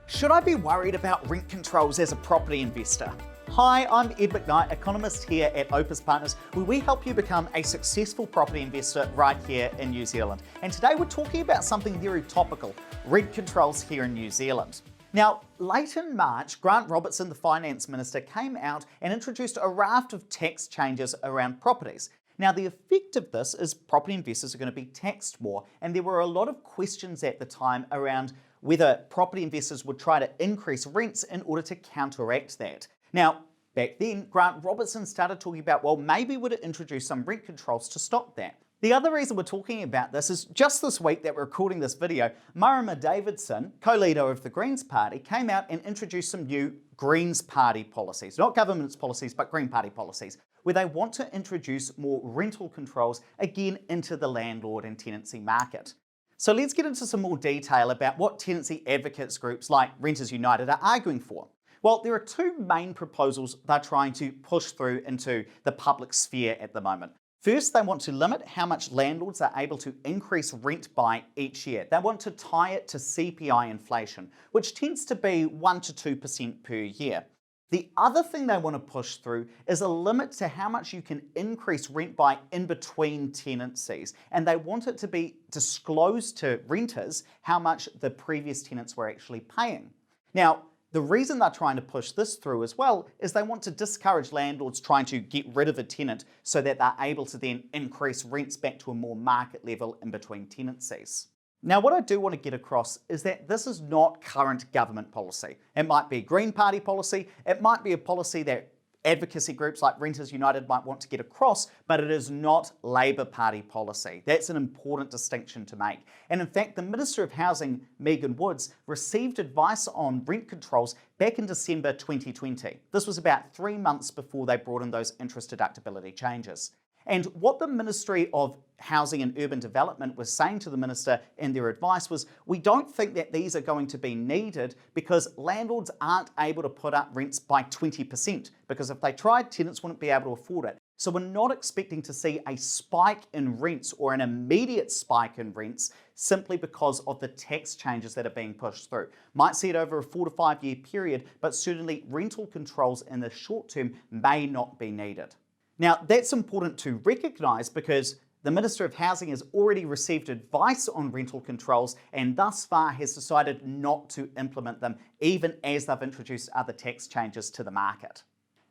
Should I be worried about rent controls as a property investor? Hi, I'm Ed McKnight, economist here at Opes Partners, where we help you become a successful property investor right here in New Zealand. And today we're talking about something very topical, rent controls here in New Zealand. Now, late in March, Grant Robertson, the Finance Minister, came out and introduced a raft of tax changes around properties. Now, the effect of this is property investors are going to be taxed more, and there were a lot of questions at the time around whether property investors would try to increase rents in order to counteract that. Now, back then, Grant Robertson started talking about, well, maybe would it introduce some rent controls to stop that. The other reason we're talking about this is just this week that we're recording this video, Marama Davidson, co-leader of the Greens Party, came out and introduced some new Greens Party policies, not government's policies, but Green Party policies, where they want to introduce more rental controls again into the landlord and tenancy market. So let's get into some more detail about what tenancy advocates groups like Renters United are arguing for. Well, there are two main proposals they're trying to push through into the public sphere at the moment. First, they want to limit how much landlords are able to increase rent by each year. They want to tie it to CPI inflation, which tends to be 1 to 2% per year. The other thing they want to push through is a limit to how much you can increase rent by in between tenancies. And they want it to be disclosed to renters how much the previous tenants were actually paying. Now, the reason they're trying to push this through as well is they want to discourage landlords trying to get rid of a tenant so that they're able to then increase rents back to a more market level in between tenancies. Now, what I do want to get across is that this is not current government policy. It might be Green Party policy, it might be a policy that advocacy groups like Renters United might want to get across, but it is not Labour Party policy. That's an important distinction to make. And in fact, the Minister of Housing, Megan Woods, received advice on rent controls back in December 2020. This was about 3 months before they brought in those interest deductibility changes. And what the Ministry of Housing and Urban Development was saying to the Minister in their advice was, we don't think that these are going to be needed because landlords aren't able to put up rents by 20%, because if they tried, tenants wouldn't be able to afford it. So we're not expecting to see a spike in rents or an immediate spike in rents simply because of the tax changes that are being pushed through. Might see it over a 4 to 5 year period, but certainly rental controls in the short term may not be needed. Now, that's important to recognise because the Minister of Housing has already received advice on rental controls and thus far has decided not to implement them, even as they've introduced other tax changes to the market.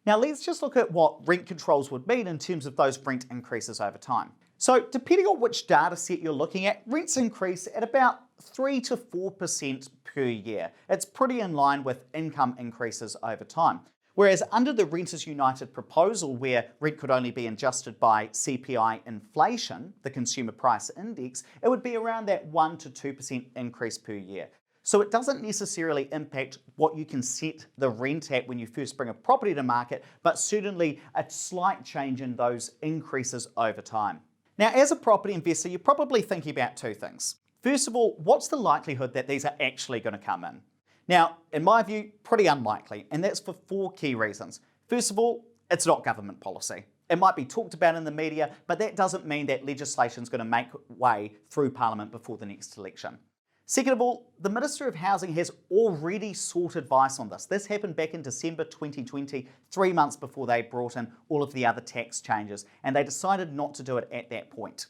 Now, let's just look at what rent controls would mean in terms of those rent increases over time. So, depending on which data set you're looking at, rents increase at about 3 to 4% per year. It's pretty in line with income increases over time. Whereas under the Renters United proposal, where rent could only be adjusted by CPI inflation, the Consumer Price Index, it would be around that 1 to 2% increase per year. So it doesn't necessarily impact what you can set the rent at when you first bring a property to market, but certainly a slight change in those increases over time. Now, as a property investor, you're probably thinking about two things. First of all, what's the likelihood that these are actually going to come in? Now, in my view, pretty unlikely, and that's for 4 key reasons. First of all, it's not government policy. It might be talked about in the media, but that doesn't mean that legislation is going to make way through Parliament before the next election. Second of all, the Minister of Housing has already sought advice on this. This happened back in December 2020, 3 months before they brought in all of the other tax changes, and they decided not to do it at that point.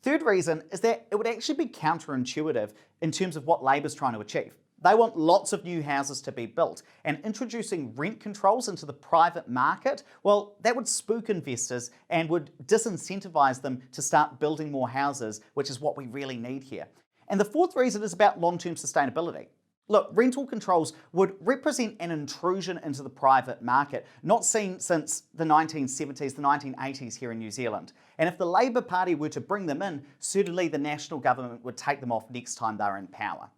Third reason is that it would actually be counterintuitive in terms of what Labor's trying to achieve. They want lots of new houses to be built, and introducing rent controls into the private market, well, that would spook investors and would disincentivise them to start building more houses, which is what we really need here. And the fourth reason is about long-term sustainability. Look, rental controls would represent an intrusion into the private market, not seen since the 1970s, the 1980s here in New Zealand. And if the Labour Party were to bring them in, certainly the national government would take them off next time they're in power.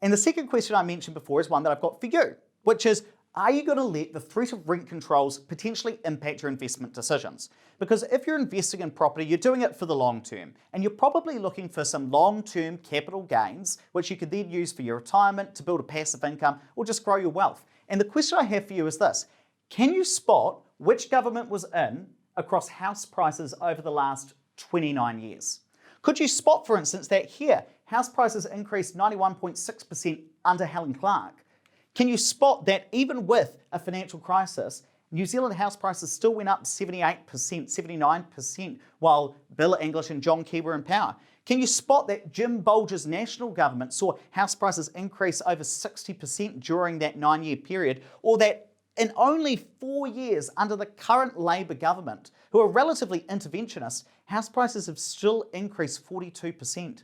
And the second question I mentioned before is one that I've got for you, which is, are you going to let the threat of rent controls potentially impact your investment decisions? Because if you're investing in property, you're doing it for the long term, and you're probably looking for some long-term capital gains, which you could then use for your retirement, to build a passive income, or just grow your wealth. And the question I have for you is this: can you spot which government was in across house prices over the last 29 years? Could you spot, for instance, that here, house prices increased 91.6% under Helen Clark? Can you spot that even with a financial crisis, New Zealand house prices still went up 78%, 79%, while Bill English and John Key were in power? Can you spot that Jim Bolger's national government saw house prices increase over 60% during that 9-year period, or that in only 4 years under the current Labour government, who are relatively interventionist, house prices have still increased 42%?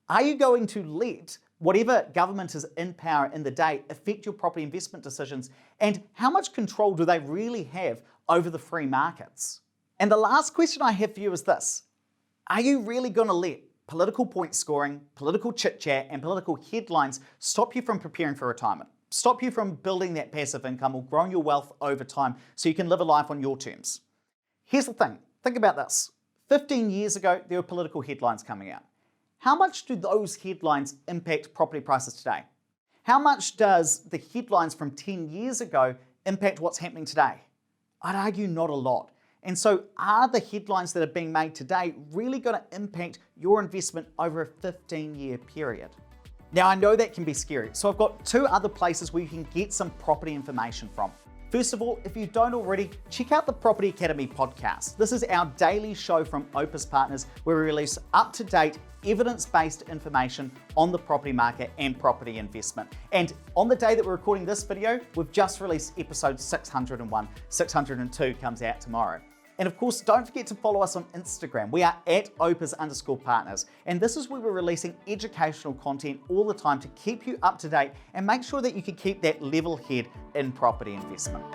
Are you going to let whatever government is in power in the day affect your property investment decisions? And how much control do they really have over the free markets? And the last question I have for you is this: are you really going to let political point scoring, political chit chat, and political headlines stop you from preparing for retirement? Stop you from building that passive income or growing your wealth over time so you can live a life on your terms? Here's the thing, think about this. 15 years ago, there were political headlines coming out. How much do those headlines impact property prices today? How much does the headlines from 10 years ago impact what's happening today? I'd argue not a lot. And so are the headlines that are being made today really going to impact your investment over a 15-year period? Now, I know that can be scary, so I've got 2 other places where you can get some property information from. First of all, if you don't already, check out the Property Academy podcast. This is our daily show from Opes Partners, where we release up-to-date, evidence-based information on the property market and property investment. And on the day that we're recording this video, we've just released episode 601. 602 comes out tomorrow. And of course, don't forget to follow us on Instagram. We are at Opes_partners. And this is where we're releasing educational content all the time to keep you up to date and make sure that you can keep that level head in property investment.